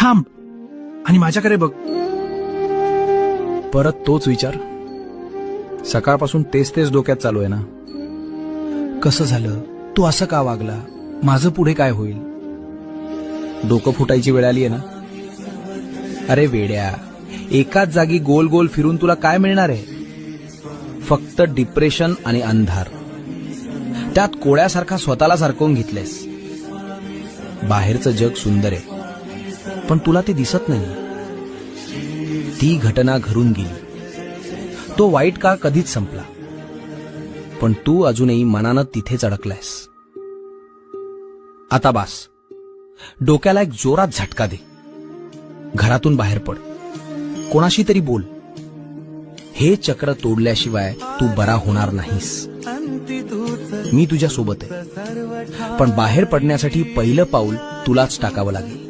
थांब आणि माझ्याकडे बघ. परत तोच विचार. सकाळपासून तेच तेच डोक्यात चालू आहे ना. कसं झालं, तू असं का वागला, माझं पुढे काय होईल. डोकं फुटायची वेळ आली आहे ना. अरे वेड्या, एकाच जागी गोल गोल फिरून तुला काय मिळणार आहे. फक्त डिप्रेशन आणि अंधार. त्यात कोळ्यासारखा स्वतःला सारखवून घेतलेस. बाहेरचं जग सुंदर आहे, पण तुला ते दिसत नाही. ती घटना घडून गेली, तो वाईट काळ कधीच संपला, पण तू अजूनही मनानं तिथेच अडकलायस. आता बास, डोक्याला एक जोरात झटका दे. घरातून बाहेर पड, कोणाशी तरी बोल. हे चक्र तोडल्याशिवाय तू बरा होणार नाहीस. मी तुझ्या सोबत आहे, पण बाहेर पडण्यासाठी पहिलं पाऊल तुलाच टाकावं लागेल.